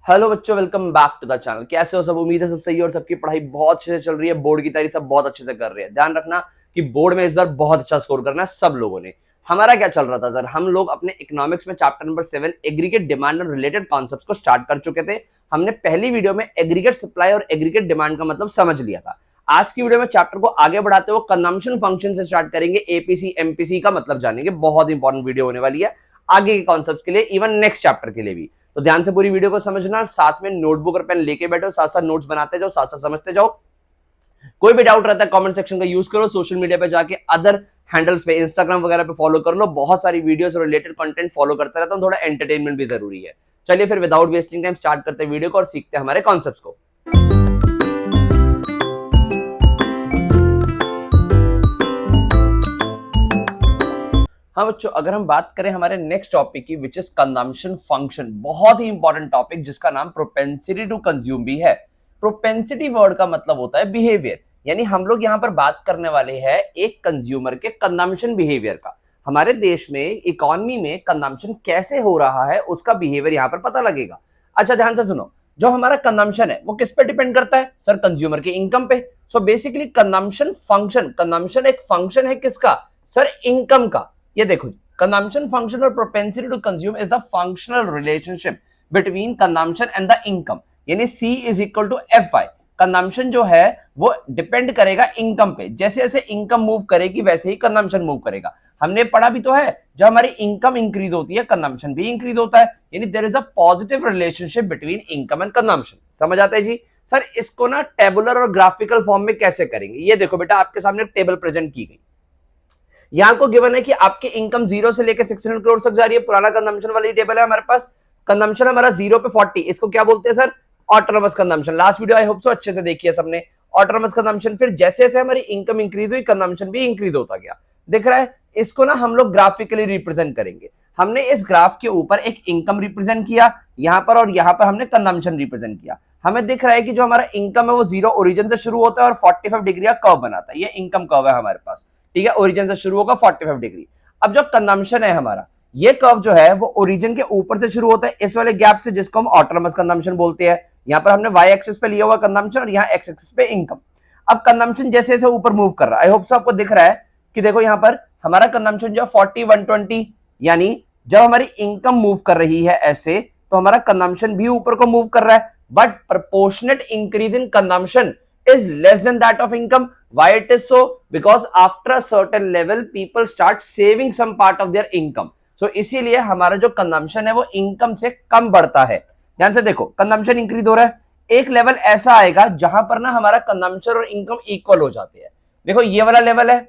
Hello बच्चों, welcome back to the channel. कैसे हो सब? उम्मीद है सब सही है और सबकी पढ़ाई बहुत अच्छे से चल रही है। बोर्ड की तैयारी सब बहुत अच्छे से कर रहे हैं। ध्यान रखना कि बोर्ड में इस बार बहुत अच्छा स्कोर करना है सब लोगों ने। हमारा क्या चल रहा था सर? हम लोग अपने इकोनॉमिक्स में चैप्टर नंबर 7 एग्रीगेट डिमांड और रिलेटेड कॉन्सेप्ट्स को स्टार्ट कर चुके थे। हमने पहली वीडियो में एग्रीगेट सप्लाई और एग्रीगेट डिमांड का मतलब समझ लिया था। आज की वीडियो में चैप्टर को आगे बढ़ाते हुए कंजम्पशन फंक्शन से स्टार्ट करेंगे। एपीसी एमपीसी का मतलब जानेंगे। बहुत इंपॉर्टेंट वीडियो होने वाली है आगे के कॉन्सेप्ट्स के लिए, इवन नेक्स्ट चैप्टर के लिए भी। तो ध्यान से पूरी वीडियो को समझना, साथ में नोटबुक और पेन लेके बैठो, साथ साथ नोट्स बनाते जाओ, साथ साथ समझते जाओ। कोई भी डाउट रहता है कमेंट सेक्शन का यूज करो। सोशल मीडिया पे जाके अदर हैंडल्स पे, इंस्टाग्राम वगैरह पे फॉलो कर लो। बहुत सारी वीडियोस और रिलेटेड कंटेंट फॉलो करता रहता हूं। थोड़ा एंटरटेनमेंट भी जरूरी है। चलिए फिर विदाउट वेस्टिंग टाइम स्टार्ट करते हैं वीडियो को और सीखते हैं हमारे कॉन्सेप्ट्स को। हाँ बच्चों, अगर हम बात करें हमारे नेक्स्ट टॉपिक की, विच इज कंजम्पशन फंक्शन, बहुत ही इंपॉर्टेंट टॉपिक जिसका नाम प्रोपेंसिटी टू कंज्यूम भी है। प्रोपेंसिटी वर्ड का मतलब होता है बिहेवियर, यानी हम लोग यहाँ पर बात करने वाले हैं एक कंज्यूमर के कंजम्पशन बिहेवियर का। हमारे देश में इकोनॉमी में कंजम्पशन कैसे हो रहा है उसका बिहेवियर यहाँ पर पता लगेगा। अच्छा ध्यान से सुनो, जो हमारा कंजम्पशन है वो किस पे डिपेंड करता है सर? कंज्यूमर के इनकम पे। So basically consumption function, consumption एक फंक्शन है किसका सर? इनकम का। ये देखो, कंजम्पशन फंक्शन और propensity to consume is the functional relationship between consumption and the income, यानी C is equal to FY। Consumption जो है वो डिपेंड करेगा इनकम पे। जैसे जैसे इनकम मूव करेगी वैसे ही कंजम्पशन मूव करेगा। हमने पढ़ा भी तो है, जब हमारी इनकम इंक्रीज होती है कंजम्पशन भी इंक्रीज होता है, यानी there is a positive relationship between income and consumption. समझ आता है जी? सर इसको ना टेबुलर और ग्राफिकल फॉर्म में कैसे करेंगे? ये देखो बेटा, आपके सामने एक टेबल प्रेजेंट की गई। यहां को गिवन है कि आपकी इनकम 0 से लेकर 600 करोड़ तक जा रही है। पुराना कंजम्पशन वाली टेबल है हमारे पास। कंजम्पशन हमारा 0 पे 40, इसको क्या बोलते हैं sir? Autonomous consumption. Last video आई होप सो अच्छे से देखिए सबने। ऑटोनोमस कंजम्पशन, फिर जैसे जैसे हमारी इनकम इंक्रीज हुई कंजम्पशन भी इंक्रीज होता गया। दिख रहा है? इसको ना हम लोग ग्राफिकली रिप्रेजेंट करेंगे। हमने इस ग्राफ के ऊपर एक इनकम रिप्रेजेंट किया यहां पर, और यहां पर हमने कंजम्पशन रिप्रेजेंट किया। हमें दिख रहा है कि जो हमारा इनकम है वो 0 ओरिजिन से शुरू होता है और 45 डिग्री का कर्व बनाता है। ये इनकम कर्व है हमारे पास, ठीक है? ओरिजिन से शुरू होगा 45 डिग्री। अब जो कंजम्पशन है हमारा, ये कर्व जो है वो ओरिजिन के ऊपर से शुरू होता है इस वाले गैप से, जिसको हम ऑटोनोमस कंजम्पशन बोलते हैं। यहां पर हमने y एक्सिस पे लिया हुआ कंजम्पशन और यहाँ x एक्सिस पे इनकम। अब कंजम्पशन जैसे जैसे ऊपर मूव कर रहा है, आई होप सो आपको दिख रहा है कि देखो यहां पर हमारा कंजम्पशन जो 40 120, यानी जब हमारी इनकम मूव कर रही है ऐसे, तो हमारा कंजम्पशन भी ऊपर को मूव कर रहा है। But proportionate increase in consumption is less than that of income. Why it is so? Because after a certain level people start saving some part of their income. So इसीलिए हमारा जो consumption है वो income से कम बढ़ता है। ध्यान से देखो, कंजम्पशन इंक्रीज हो रहा है, एक लेवल ऐसा आएगा जहां पर ना हमारा कंजम्पशन और इनकम इक्वल हो जाते हैं। देखो ये वाला लेवल है,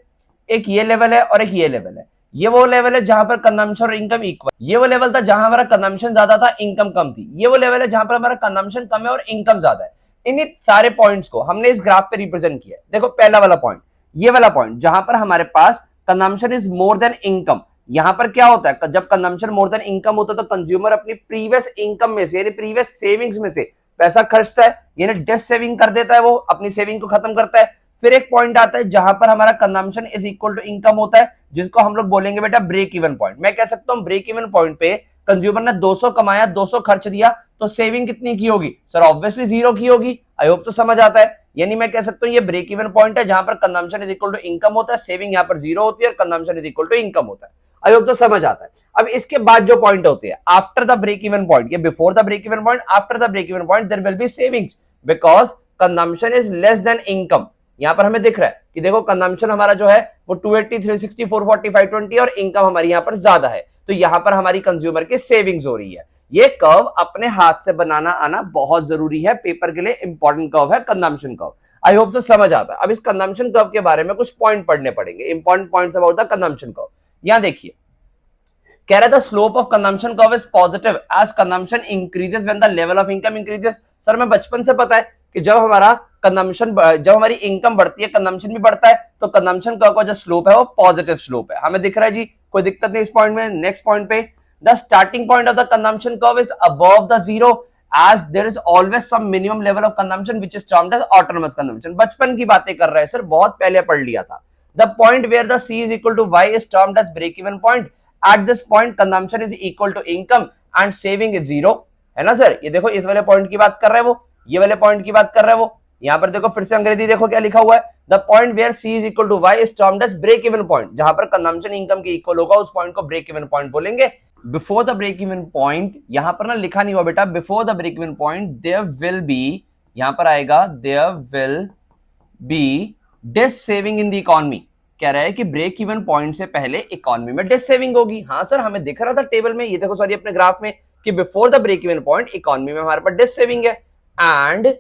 एक ये लेवल है और एक ये लेवल है। ये वो लेवल है जहां पर कंजम्पशन और इनकम इक्वल। ये वो लेवल था जहां हमारा कंजम्पशन ज्यादा था, इनकम कम थी। ये वो लेवल है जहां पर हमारा कंजम्पशन कम है और इनकम ज्यादा है। इन सारे पॉइंट्स को हमने इस ग्राफ पे रिप्रेजेंट किया है। देखो पहला वाला पॉइंट, ये वाला पॉइंट जहां पर हमारे पास consumption is more than income. यहां पर क्या होता है, जब कंजम्पशन मोर देन इनकम होता है तो कंज्यूमर अपनी प्रीवियस इनकम में से, यानी प्रीवियस सेविंग्स में से पैसा खर्चता है, यानी डेस्ट सेविंग कर देता है, वो अपनी सेविंग को खत्म करता है। फिर एक पॉइंट आता है जहां पर हमारा consumption is equal to income होता है, जिसको हम लोग बोलेंगे बेटा ब्रेक इवन पॉइंट। मैं कह सकता हूं ब्रेक इवन पॉइंट पे कंज्यूमर ने 200 कमाया, 200 खर्च दिया, तो सेविंग कितनी की होगी सर? ऑब्वियसली 0 की होगी। आई होप तो समझ आता है। यानी मैं कह सकता हूं ये ब्रेक इवन पॉइंट है जहां पर consumption is equal to income होता है, सेविंग यहां पर 0 होती है और consumption is equal to income होता है। आई होप तो समझ आता है। अब इसके बाद जो पॉइंट होते हैं after the break even point, ये before the break even point, after the break even point there will be savings because consumption is less than income. यहां पर हमें दिख रहा है कि देखो कंजम्पशन हमारा जो है वो 280 360 440 520 और इनकम हमारी यहां पर ज्यादा है, तो यहां पर हमारी कंज्यूमर की सेविंग्स हो रही है। ये कर्व अपने हाथ से बनाना आना बहुत जरूरी है, पेपर के लिए इंपॉर्टेंट कर्व है कंजम्पशन कर्व। आई होप से समझ आता है। अब इस कंजम्पशन कर्व के बारे में कुछ पॉइंट पढ़ने पड़ेंगे, important points about the consumption curve. यहां देखिए, कह रहा था slope of consumption curve is positive as consumption increases when the level of income increases. Sir मैं बचपन से पता है कि जब हमारा कंजम्पशन, जब हमारी इनकम बढ़ती है कंजम्पशन भी बढ़ता है, तो कंजम्पशन कर्व का जो स्लोप है वो पॉजिटिव स्लोप है। हमें दिख रहा है जी, कोई दिक्कत नहीं इस पॉइंट में। नेक्स्ट पॉइंट पे, the starting point of the consumption curve is above the zero as there is always some minimum level of consumption which is termed as autonomous consumption। बचपन की बातें कर रहे हैं सर, बहुत पहले पढ़ लिया था। The point where the C is equal to Y is termed as break even point। At this point consumption is equal to income and saving is 0। है ना सर। ये देखो इस वाले पॉइंट की बात कर रहा है वो, ये वाले पॉइंट की बात कर रहा है वो। यहाँ पर देखो फिर से अंग्रेजी देखो क्या लिखा हुआ है, the point where C is equal to Y is termed as break even point. जहां पर कंजम्पशन इनकम के इक्वल होगा उस पॉइंट को ब्रेक इवन पॉइंट बोलेंगे। Before the break even point, यहां पर ना लिखा नहीं हुआ बेटा, before the break even point there will be, यहां पर आएगा there will be dissaving in the economy. कह रहा है कि ब्रेक इवन पॉइंट से पहले इकोनॉमी में डिस सेविंग होगी। हाँ सर, हमें दिख रहा था टेबल में, ये देखो सॉरी अपने ग्राफ में, कि before the break even point economy में हमारे पास डिस सेविंग है, and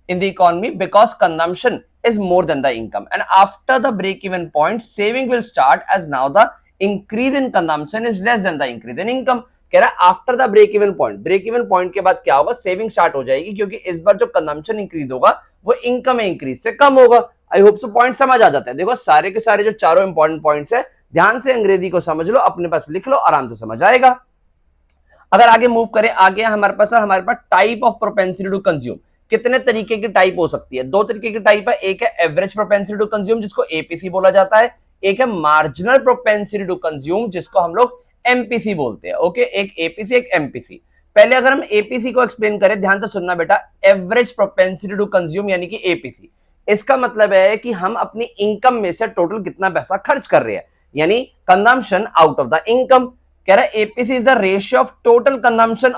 in the economy because consumption is more than the income, and after the break even point saving will start as now the increase in consumption is less than the increase in income। कह रहा है after the break even point, break even point के बाद क्या होगा, saving start हो जाएगी, क्योंकि इस बार जो कंजम्पशन इंक्रीज होगा वो इनकम इंक्रीज से कम होगा। आई होप सो पॉइंट समझ आ जाता है। देखो सारे के सारे जो चारों इंपॉर्टेंट पॉइंट्स है, ध्यान से अंग्रेजी को समझ लो, अपने पास लिख लो, आराम से समझ आएगा। अगर आगे मूव करें, आगे हमारे पास type of propensity to consume. कितने तरीके की टाइप हो सकती है, दो तरीके की टाइप है। एक है एवरेज प्रोपेंसिटी टू कंज्यूम जिसको एपीसी बोला जाता है, एक है मार्जिनल प्रोपेंसिटी टू कंज्यूम जिसको हम लोग एमपीसी बोलते हैं। ओके, एक एपीसी एक एमपीसी। पहले अगर हम एपीसी को एक्सप्लेन करें, ध्यान से सुनना बेटा, एवरेज प्रोपेंसिटी टू कंज्यूम यानी कि एपीसी, इसका मतलब है कि हम अपनी इनकम में से टोटल कितना पैसा खर्च कर रहे हैं, यानी consumption out of the income. कह रहा है APC is the ratio of total consumption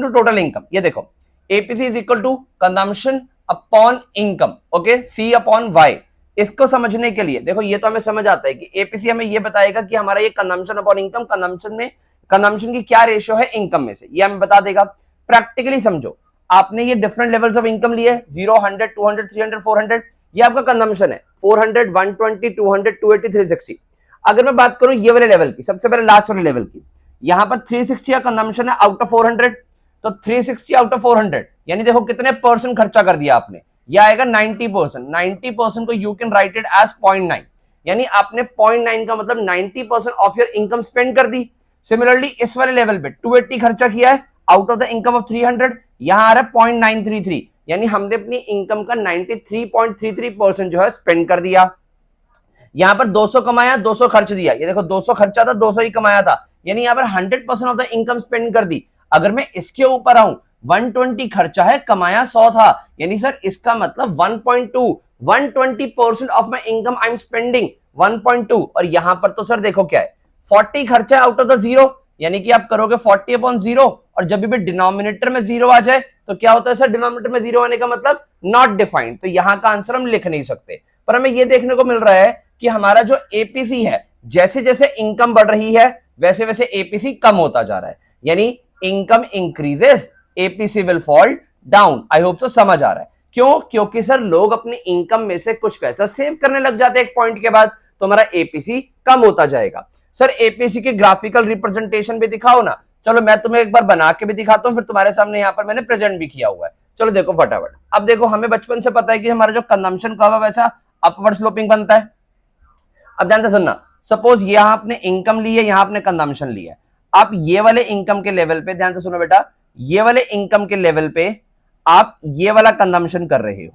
to total income. ये देखो APC is equal to consumption upon income, okay, C upon Y. इसको समझने के लिए देखो, ये तो हमें समझ आता है कि एपीसी हमें ये बताएगा कि हमारा ये कंजम्पशन अपॉन इनकम, कंजम्पशन की क्या रेशियो है इनकम में से, ये हमें बता देगा। प्रैक्टिकली समझो, आपने ये डिफरेंट लेवल्स ऑफ इनकम लिए, 0, 100, 200, 300, 400, ये आपका कंजम्पशन है, 400, 120, 200, 280, 360। अगर मैं बात करूं ये वाले लेवल की, सबसे पहले लास्ट वाले लेवल की, यहां पर 360 का कंजम्पशन है आउट ऑफ 400, तो 360 आउट ऑफ 400 यानी देखो कितने परसेंट खर्चा कर दिया आपने, यह आएगा 90%। 90% को you can write it as 0.9, यानी आपने 0.9 का मतलब 90% ऑफ योर इनकम स्पेंड कर दी। सिमिलरली इस वाले लेवल पे 280 खर्चा किया है out of the income of 300, यहां आ रहा है 0.933, यानी हमने अपनी इनकम का 93.33% जो है स्पेंड कर दिया। यहां पर 200 कमाया, 200 खर्च दिया, ये देखो 200 खर्चा था, 200 ही कमाया था, यानी यहां पर 100% ऑफ द इनकम स्पेंड कर दी। अगर मैं इसके ऊपर आऊं, 120 खर्चा है, कमाया 100 था, यानी सर इसका मतलब 120% of my income I am spending 1.2। और यहां पर तो सर देखो क्या है, 40 खर्चा आउट ऑफ द जीरो, यानी कि आप करोगे 40 अपॉन जीरो, और जब भी डिनोमिनेटर में जीरो आ जाए तो क्या होता है सर, डिनोमिनेटर में जीरो आने का मतलब नॉट डिफाइंड, तो यहां का आंसर हम लिख नहीं सकते। पर हमें यह देखने को मिल रहा है कि हमारा जो एपीसी है, जैसे जैसे इनकम बढ़ रही है वैसे वैसे एपीसी कम होता जा रहा है, यानी income increases APC will fall down. I hope so समझ आ रहा है। क्यों? क्योंकि सर लोग अपनी इनकम में से कुछ पैसा सेव करने लग जाते हैं एक पॉइंट के बाद, तो हमारा एपीसी कम होता जाएगा। सर एपीसी की ग्राफिकल रिप्रेजेंटेशन भी दिखाओ ना। चलो मैं तुम्हें एक बार बना के भी दिखाता हूं, फिर तुम्हारे सामने यहां पर मैंने प्रेजेंट भी किया हुआ है। चलो देखो फटाफट। अब देखो हमें बचपन से पता है कि हमारा जो कंजम्पशन कर्व है वैसा अपवर्ड स्लोपिंग बनता है। अब ध्यान से सुनना, सपोज यहां आपने इनकम ली है, यहां आपने कंजम्पशन लिया है। आप ये वाले इनकम के लेवल पे, ध्यान से सुनो बेटा, ये वाले इनकम के लेवल पे आप ये वाला कंजम्पशन कर रहे हो,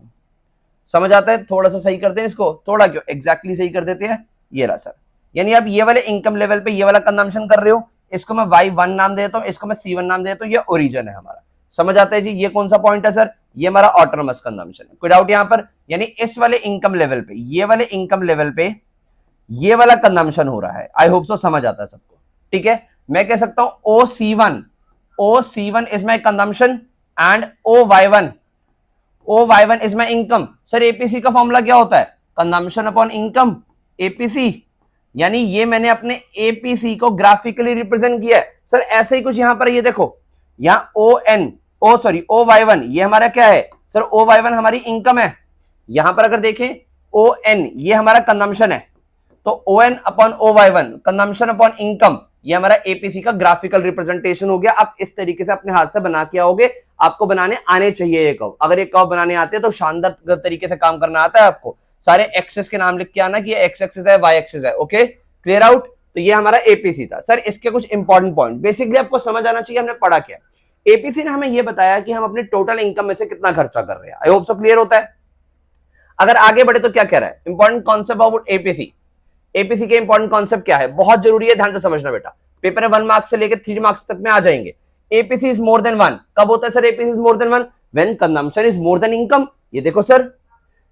समझ आता है? थोड़ा सा सही करते हैं इसको, थोड़ा क्यों, एग्जैक्टली सही कर देते हैं। ये रहा सर, यानी आप ये वाले इनकम लेवल पे ये वाला कंजम्पशन कर रहे हो, इसको मैं Y1 नाम देता हूं, इसको मैं C1 नाम देता हूं, ये ओरिजिन है हमारा। समझ आता है जी? ये कौन सा पॉइंट है सर? ये हमारा ऑटोनोमस कंजम्पशन है। कोई डाउट यहां पर? यानी इस वाले इनकम लेवल पे, ये वाले इनकम लेवल पे ये वाला कंजम्पशन हो रहा है। आई होप सो समझ आता है सबको। ठीक है, मैं कह सकता हूं OC1 is my consumption and OY1 is my income. Sir APC का फॉर्मूला क्या होता है? Consumption upon income, APC. यानी ये मैंने अपने एपीसी को ग्राफिकली रिप्रेजेंट किया है। सर ऐसे ही कुछ यहां पर, ये देखो यहाँ OY1 ये हमारा क्या है सर? OY1 हमारी इनकम है। यहां पर अगर देखें ON ये हमारा कंजम्पशन है, तो ON upon OY1 consumption upon income, ये हमारा एपीसी का ग्राफिकल रिप्रेजेंटेशन हो गया। आप इस तरीके से अपने हाथ से बना के आओगे, आपको बनाने आने चाहिए ये कर्व। अगर ये कर्व बनाने आते हैं तो शानदार तरीके से काम करना आता है आपको। सारे एक्सेस के नाम लिख के आना कि ये एक्स एक्सिस है, वाई एक्सिस है। Okay, clear out? तो ये हमारा एपीसी था। सर इसके कुछ इंपॉर्टेंट पॉइंट बेसिकली आपको समझ आना चाहिए, हमने पढ़ा क्या। एपीसी ने हमें ये बताया कि हम अपने टोटल इनकम में से कितना खर्चा कर रहे हैं। आई होप सो क्लियर होता है। अगर आगे बढ़े तो क्या कह रहा है? Important concept about APC. APC के इंपॉर्टेंट कॉन्सेप्ट क्या है? बहुत जरूरी है, ध्यान से समझना बेटा। पेपर में 1 मार्क्स से लेकर 3 मार्क्स तक में आ जाएंगे। APC is more then 1। कब होता है sir APC is more then 1? When consumption is more than income. ये देखो सर,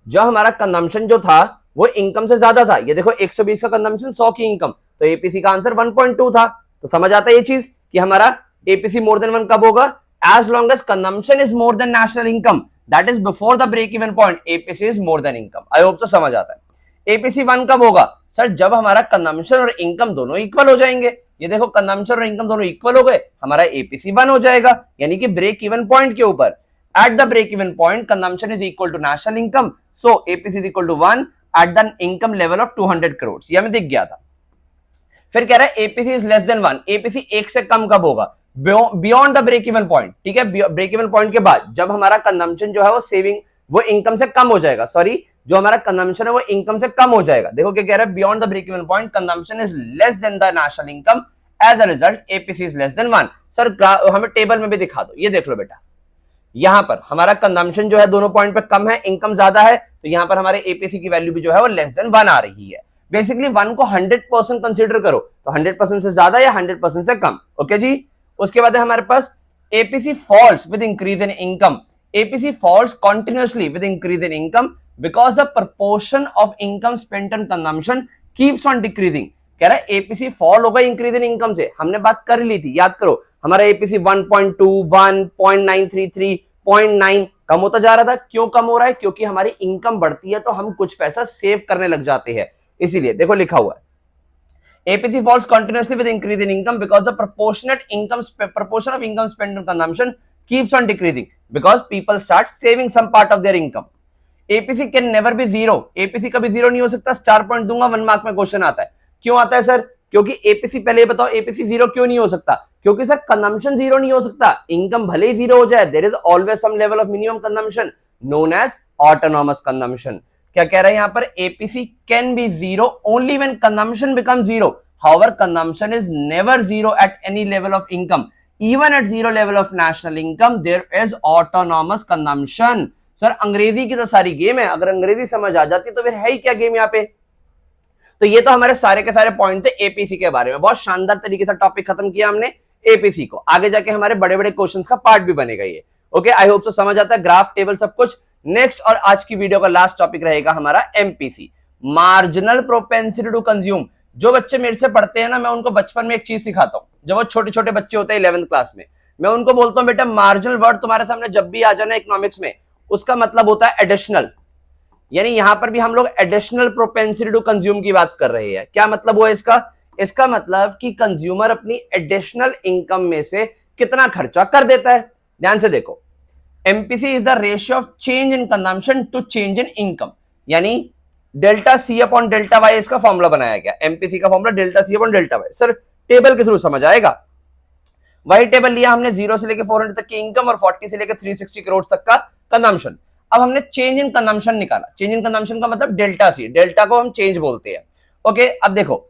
जब हमारा कंजम्पशन जो था वो इनकम से ज्यादा था, ये देखो 120 का कंजम्पशन 100 की इनकम, तो एपीसी का आंसर 1.2 था। तो समझ आता है ये चीज कि हमारा एपीसी मोर देन 1 कब होगा? As long as consumption is more than national income, that is before the break even point, APC is more than income. I hope so समझ आता है। एपीसी 1 कब होगा? सर जब हमारा कंजम्पशन और इनकम दोनों इक्वल हो जाएंगे। ये देखो कंजम्पशन और इनकम दोनों इक्वल हो गए, हमारा एपीसी 1 हो जाएगा, यानी कि ब्रेक इवन पॉइंट के ऊपर। At the break-even point, consumption is equal to national income, so APC is equal to 1 at the income level of 200 crores। ये हमें दिख गया था। फिर कह रहा है APC is less than 1, APC 1 से कम कब होगा? Beyond the break-even point, ठीक है, break-even point के बाद जब हमारा consumption जो है वो सेविंग वो इनकम से कम हो जाएगा, सॉरी जो हमारा कंजम्पशन है वो इनकम से कम हो जाएगा। देखो क्या कह रहा है, beyond the break even point consumption is less than the national income, as a result APC is less than 1। Sir हमें टेबल में भी दिखा दो, ये देख लो बेटा, यहां पर हमारा कंजम्पशन जो है दोनों पॉइंट पे कम है, इनकम ज्यादा है, तो यहां पर हमारे एपीसी की वैल्यू भी जो है वो लेस देन 1 आ रही है। बेसिकली 1 को 100% कंसीडर करो, तो 100% से ज्यादा या 100% से कम। ओके जी। उसके बाद है हमारे पास APC falls with increase in income. APC falls continuously with increase in income because the proportion of income spent on consumption keeps on decreasing. कह रहा है एपीसी फॉल होगा इंक्रीज इन इनकम से, हमने बात कर ली थी, याद करो हमारा एपीसी 1.2, 1, 0.933, 0.9 कम होता जा रहा था। क्यों कम हो रहा है? क्योंकि हमारी इनकम बढ़ती है तो हम कुछ पैसा सेव करने लग जाते हैं, इसीलिए। देखो लिखा हुआ है APC falls continuously with increase in income because the proportion of income spent on consumption keeps on decreasing because people start saving some part of their income. APC can never be zero, APC कभी zero नहीं हो सकता। Star point दूंगा, 1 mark में question आता है। क्यों आता है सर? क्योंकि एपीसी, पहले बताओ एपीसी जीरो क्यों नहीं हो सकता? क्योंकि सर कंजम्पशन जीरो नहीं हो सकता, इनकम भले ही जीरो हो जाए, there is always some level of minimum consumption known as autonomous consumption. क्या कह रहा है यहां पर? APC can be zero only when consumption become zero, however consumption is never zero at any level of income, even at zero level of national income there is autonomous consumption. Sir अंग्रेजी की तो सारी game है, अगर अंग्रेजी समझ आ जाती तो फिर है ही क्या गेम यहाँ पे। तो ये तो हमारे सारे के सारे पॉइंट थे एपीसी के बारे में। बहुत शानदार तरीके से टॉपिक खत्म किया हमने एपीसी को, आगे जाके हमारे बड़े बड़े क्वेश्चंस का पार्ट भी बनेगा ये। ओके, आई होप सो समझ आता है, ग्राफ टेबल सब कुछ। नेक्स्ट और आज की वीडियो का लास्ट टॉपिक रहेगा हमारा MPC, marginal propensity to consume. जो बच्चे मेरे से पढ़ते हैं ना, मैं उनको बचपन में एक चीज सिखाता हूँ। जब वो छोटे छोटे बच्चे होते हैं 11th क्लास में, मैं उनको बोलता हूँ बेटा मार्जिनल वर्ड तुम्हारे सामने जब भी आ जाना इकोनॉमिक्स में, उसका मतलब होता है एडिशनल। यानी यहां पर भी हम लोग एडिशनल प्रोपेंसिटी टू कंज्यूम की बात कर रहे हैं। क्या मतलब हुआ इसका? इसका मतलब कि कंज्यूमर अपनी एडिशनल इनकम में से कितना खर्चा कर देता है। ध्यान से देखो, MPC is the ratio of change in consumption to change in income, यानी delta C upon delta Y इसका फॉर्मूला बनाया गया। एमपीसी का formula delta C upon delta Y. Sir table के थ्रू समझ आएगा। वही टेबल लिया हमने 0 से लेकर 400 तक की इनकम और 40 से लेकर 360 करोड़ तक का कंजम्पशन। अब हमने चेंज इन कंजम्पशन निकाला। चेंज इन कंजम्पशन का मतलब डेल्टा सी, डेल्टा को हम चेंज बोलते हैं। ओके, अब देखो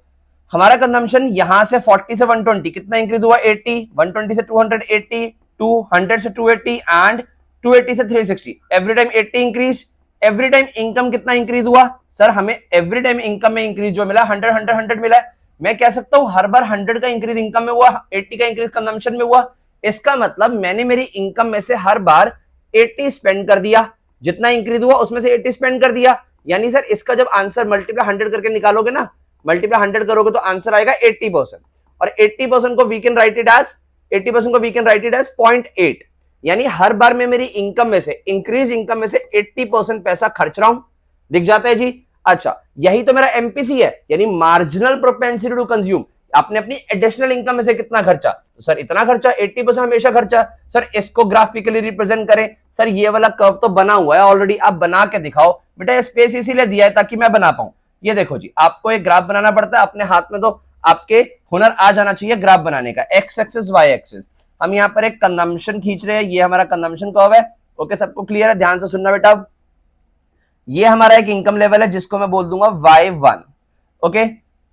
हमारा कंजम्पशन यहां से 40 से 120 कितना इंक्रीज हुआ? 80, 120 से 280, 200 से 280 एंड 280 से 360। Every time 80 increase. Every time income कितना इंक्रीज हुआ? सर हमें एवरी टाइम इनकम में इंक्रीज जो मिला 100 100 100 मिला है। मैं कह सकता हूं हर बार 100 का इंक्रीज इनकम में हुआ, 80 का इंक्रीज कंजम्पशन में हुआ। इसका मतलब मैंने मेरी इनकम में से हर बार 80 स्पेंड कर दिया, जितना इंक्रीज हुआ उसमें से 80 स्पेंड कर दिया। यानी सर इसका जब आंसर मल्टीप्लाई 100 करके निकालोगे ना, मल्टीप्लाई 100 करोगे तो आंसर आएगा 80%। और 80% को we can write it as 80% को we can write it as 0.8। यानी हर बार मैं मेरी इनकम में से, इंक्रीज इनकम में से 80% पैसा खर्च रहा हूं। दिख जाता है जी? अच्छा, यही तो मेरा एमपीसी है, यानी मार्जिनल प्रोपेंसिटी टू कंज्यूम। आपने अपनी एडिशनल इनकम में से कितना खर्चा? तो सर इतना खर्चा, 80% हमेशा खर्चा। सर इसको ग्राफिकली रिप्रेजेंट करें। सर ये वाला कर्व तो बना हुआ है ऑलरेडी, आप बना के दिखाओ। बेटा स्पेस इसीलिए दिया है ताकि मैं बना पाऊं। ये देखो जी, आपको एक ग्राफ बनाना पड़ता है अपने हाथ में, तो आपके हुनर आ जाना चाहिए ग्राफ बनाने का। एक्स एक्सिस वाई एक्सिस, हम यहाँ पर एक कंजम्पशन खींच रहे हैं, ये हमारा कंजम्पशन कर्व है। ओके, सबको क्लियर है? ध्यान से सुनना बेटा। ये हमारा एक इनकम लेवल है जिसको मैं बोल दूंगा Y1। ओके,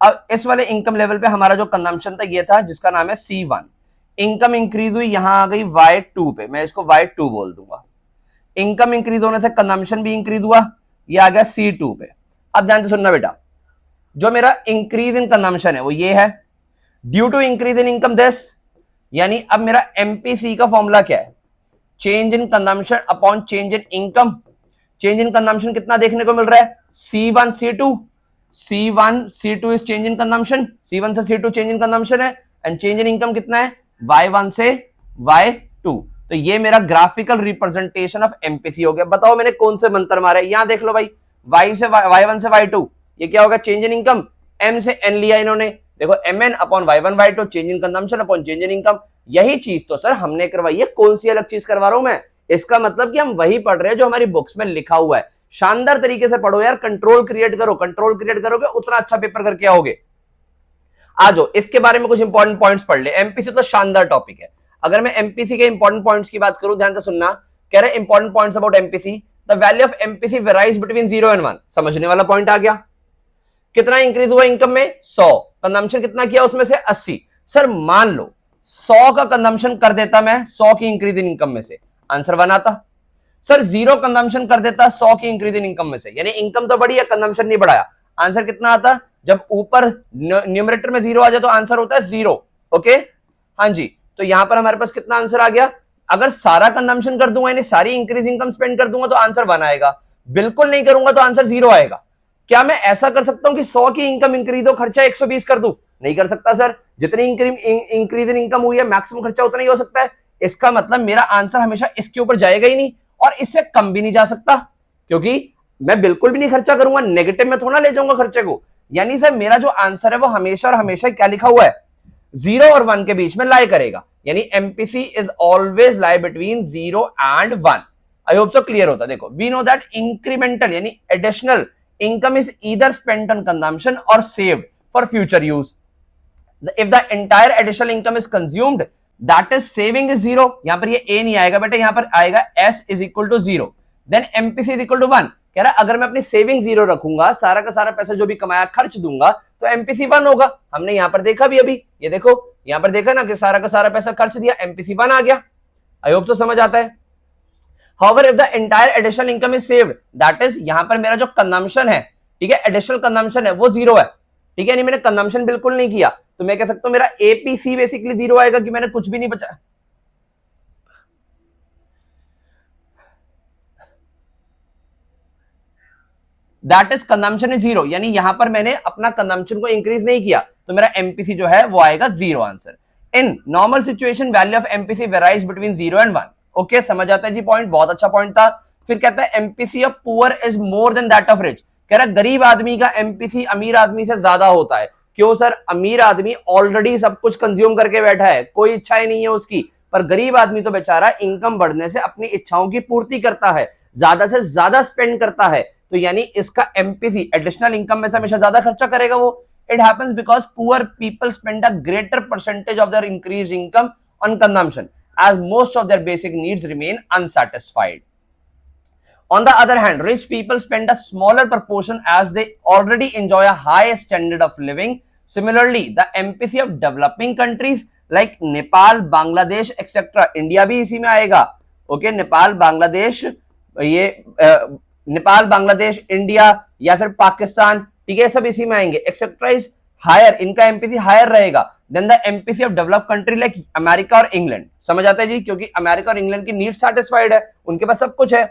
अब इस वाले इनकम लेवल पे हमारा जो कंजम्पशन था ये था जिसका नाम है C1। इनकम इंक्रीज हुई, यहां आ गई Y2 पे, मैं इसको Y2 बोल दूंगा। इनकम इंक्रीज होने से कंजम्पशन भी इंक्रीज हुआ, ये आ गया C2 पे। अब ध्यान से सुनना बेटा, जो मेरा इंक्रीज इन कंजम्पशन है वो ये है, due to increase in income this, यानी अब मेरा एमपीसी का फॉर्मूला क्या है, change in consumption upon change in income. Change in consumption कितना देखने को मिल रहा है, C1 C2, C1 C2 is change in consumption, C1 से C2 चेंज इन कंजम्पशन है, एंड चेंज इन इनकम कितना है, Y1 से Y2। तो ये मेरा ग्राफिकल रिप्रेजेंटेशन ऑफ एमपीसी हो गया। बताओ मैंने कौन से मंत्र मारे, यहां देख लो भाई, Y1 से Y2, ये क्या होगा, चेंज इन इनकम, M से N लिया इन्होंने, देखो MN upon Y1 Y2, change in consumption upon change in income. यही चीज तो सर हमने करवाई है, कौन सी अलग चीज करवा रहा हूं मैं, इसका मतलब कि हम वही पढ़ रहे हैं जो हमारी बुक्स में लिखा हुआ है। शानदार तरीके से पढ़ो यार, कंट्रोल क्रिएट करो, कंट्रोल क्रिएट करोगे उतना अच्छा पेपर करके आओगे। आ जाओ इसके बारे में कुछ इंपॉर्टेंट पॉइंट्स पढ़ ले। एमपीसी तो शानदार टॉपिक है। अगर मैं एमपीसी के इंपॉर्टेंट पॉइंट्स की बात करूं, ध्यान से सुनना, कह रहे important points about MPC, the value of MPC varies between 0 and 1। समझने वाला पॉइंट आ गया। कितना इंक्रीज हुआ इनकम में, 100, कंजम्पशन कितना किया उसमें से 80। सर मान लो 100 का कंजम्पशन कर देता मैं 100 की इंक्रीज इन इनकम में से, आंसर 1 आता। सर 0 कंजम्पशन कर देता 100 की इंक्रीज इन इनकम में से, यानी इनकम तो बढ़ी है कंजम्पशन नहीं बढ़ाया, आंसर कितना आता। जब ऊपर न्यूमरेटर में 0 आ जाए तो आंसर होता है 0। ओके हाँ जी, तो यहां पर हमारे पास कितना आंसर आ गया। अगर सारा कंजम्पशन कर दूंगा यानी सारी इंक्रीज इनकम स्पेंड कर दूंगा तो आंसर 1 आएगा, बिल्कुल नहीं करूंगा तो आंसर 0 आएगा। क्या मैं ऐसा कर सकता हूं कि 100 की इनकम इंक्रीज हो, खर्चा 120 कर दूं? नहीं कर सकता सर, जितनी इंक्रीज इन इनकम हुई है मैक्सिमम खर्चा उतना ही हो सकता है। इसका मतलब मेरा आंसर हमेशा इसके ऊपर जाएगा ही नहीं, और इससे कम भी नहीं जा सकता, क्योंकि मैं बिल्कुल भी नहीं खर्चा करूंगा, नेगेटिव में थोड़ा ले जाऊंगा खर्चे को। यानी सर मेरा जो आंसर है वो हमेशा और हमेशा क्या लिखा हुआ है, 0 और 1 के बीच में लाई करेगा, यानी MPC is always lie between 0 and 1। I hope so clear होता। देखो वी नो दैट इंक्रीमेंटल यानी additional income is either spent on consumption or saved for future use. If the entire additional income is consumed that is saving is 0। यहां पर ये ए नहीं आएगा बेटा, यहां पर आएगा S is equal to 0, then MPC is equal to 1। कह रहा अगर मैं अपनी सेविंग 0 रखूंगा, सारा का सारा पैसा जो भी कमाया खर्च दूंगा, तो एमपीसी 1 होगा। हमने यहां पर देखा भी अभी, ये देखो यहां पर देखा ना कि सारा का सारा पैसा खर्च दिया, एमपीसी 1 आ गया। आई होप सो समझ आता है। However, if the entire additional income is saved, that is यहां पर मेरा जो कंजम्पशन है, ठीक है, एडिशनल कंजम्पशन है वो 0 है, ठीक है, नहीं मैंने कंजम्पशन बिल्कुल नहीं किया, तो मैं कह सकता हूं मेरा एपीसी बेसिकली 0 आएगा कि मैंने कुछ भी नहीं बचा। दैट इज कंजम्पशन इज 0, यानी यहां पर मैंने अपना कंजम्पशन को इंक्रीज नहीं किया, तो मेरा एमपीसी जो है वो आएगा 0 answer. In normal situation value of MPC varies between 0 and 1। Okay समझ आता है जी पॉइंट, बहुत अच्छा पॉइंट था। फिर कहता है MPC of poor is more then that of rich. कह रहा गरीब आदमी का एमपीसी अमीर आदमी से ज्यादा होता है। क्यों सर? अमीर आदमी ऑलरेडी सब कुछ कंज्यूम करके बैठा है, कोई इच्छाएं नहीं है उसकी, पर गरीब आदमी तो बेचारा इनकम बढ़ने से अपनी इच्छाओं की पूर्ति करता है, ज्यादा से ज्यादा स्पेंड करता है, तो यानी इसका एमपीसी एडिशनल इनकम में से हमेशा ज्यादा खर्चा करेगा वो। It happens because poor people spend a greater percentage of their increase income on consumption as most of their basic needs remain unsatisfied. On the other hand, rich people spend a smaller proportion as they already enjoy a high standard of living. Similarly, the MPC of developing countries like Nepal, Bangladesh, etc. India भी इसी में आएगा। Okay Nepal Bangladesh, ये Nepal Bangladesh India या फिर पाकिस्तान, ठीक है, सब इसी में आएंगे। एक्सेट्रा इज हायर, इनका एमपीसी हायर रहेगा than the MPC of develop country like America और इंग्लैंड। समझ आता है जी, क्योंकि अमेरिका और इंग्लैंड की नीड सेटिस्फाइड है, उनके पास सब कुछ है।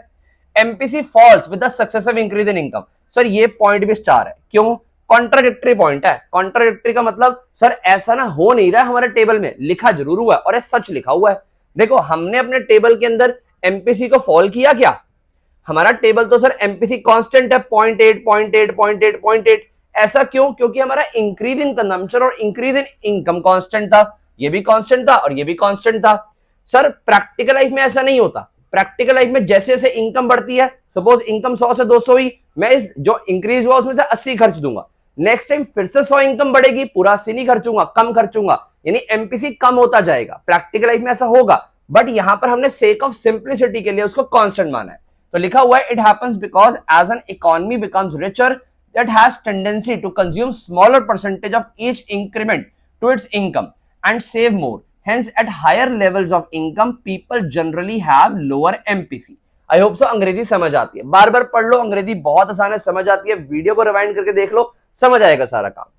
MPC falls with the successive increase in income. Sir ये पॉइंट भी स्टार है, क्यों? कॉन्ट्राडिक्टरी पॉइंट है। कॉन्ट्राडिक्टरी का मतलब सर ऐसा ना हो नहीं रहा है हमारे टेबल में, लिखा जरूर हुआ है और ये सच लिखा हुआ है। देखो हमने अपने टेबल के अंदर एमपीसी को फॉल किया क्या? हमारा टेबल तो सर एमपीसी कांस्टेंट है 0.8 0.8 0.8 0.8। ऐसा क्यों? क्योंकि हमारा इंक्रीज इन कंजम्पशन और इंक्रीज इन इनकम कांस्टेंट था, ये भी कांस्टेंट था और ये भी कांस्टेंट था। सर प्रैक्टिकल लाइफ में ऐसा नहीं होता। प्रैक्टिकल लाइफ में जैसे जैसे इनकम बढ़ती है, सपोज इनकम 100 से 200 हुई, मैं इस जो इंक्रीज हुआ उसमें से 80 खर्च दूंगा, नेक्स्ट टाइम फिर से 100 इनकम बढ़ेगी, पूरा 80 नहीं खर्चूंगा, कम खर्चूंगा, यानी एमपीसी कम होता जाएगा। प्रैक्टिकल लाइफ में ऐसा होगा, बट यहां पर हमने सेक ऑफ सिंप्लिसिटी के लिए उसको कांस्टेंट माना है। तो लिखा हुआ है it happens because as an economy becomes richer that has tendency to consume smaller percentage of each increment to its income and save more. Hence, at higher levels of income, people generally have lower MPC. I hope so अंग्रेजी समझ आती है, बार बार पढ़ लो, अंग्रेजी बहुत आसान है, समझ आती है, वीडियो को रिवाइंड करके देख लो, समझ आएगा सारा काम।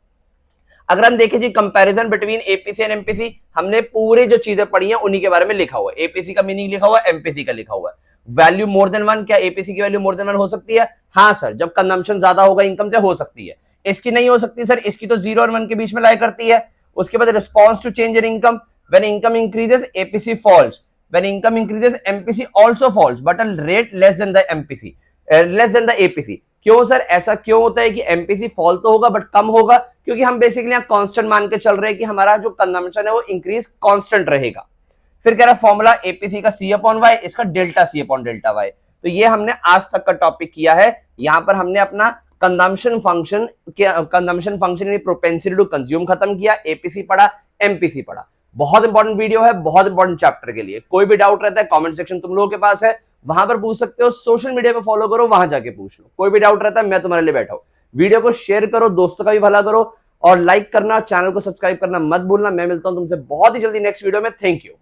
अगर हम देखें जी comparison between APC and MPC, हमने पूरे जो चीजें पढ़ी हैं उन्हीं के बारे में लिखा हुआ है। एपीसी का मीनिंग लिखा हुआ है, एमपीसी का लिखा हुआ है। वैल्यू मोर देन 1, क्या एपीसी की वैल्यू मोर देन 1 हो सकती है? हाँ सर, जब कंजम्पशन ज्यादा होगा इनकम से हो सकती है। इसकी नहीं हो सकती सर, इसकी तो 0 और 1 के बीच में लाई करती है। उसके बाद response to change in income, when income increases APC falls, when income increases MPC also falls but at rate less than the MPC, less than the APC. क्यों सर, ऐसा क्यों होता है कि एमपीसी फॉल तो होगा बट कम होगा? क्योंकि हम बेसिकली यहाँ कांस्टेंट मान के चल रहे हैं कि हमारा जो कंजम्पशन है वो इंक्रीज कांस्टेंट रहेगा। फिर कह रहा है फॉर्मूला एपीसी का सी अपॉन वाई, इसका delta C upon delta Y. तो ये हमने आज तक का टॉपिक किया है। यहां पर हमने अपना कंजम्पशन फंक्शन यानी प्रोपेंसिटी टू कंज्यूम खत्म किया, एपीसी पढ़ा, एमपीसी पढ़ा। बहुत इंपॉर्टेंट वीडियो है, बहुत इंपॉर्टेंट चैप्टर के लिए। कोई भी डाउट रहता है कमेंट सेक्शन तुम लोगों के पास है, वहां पर पूछ सकते हो। सोशल मीडिया पे फॉलो करो, वहां जाके पूछ लो। कोई भी डाउट रहता है मैं तुम्हारे लिए बैठा हूं। वीडियो को शेयर करो, दोस्तों का भी भला करो और लाइक करना, चैनल को सब्सक्राइब करना मत भूलना। मैं मिलता हूं तुमसे बहुत ही जल्दी नेक्स्ट वीडियो में। Thank you.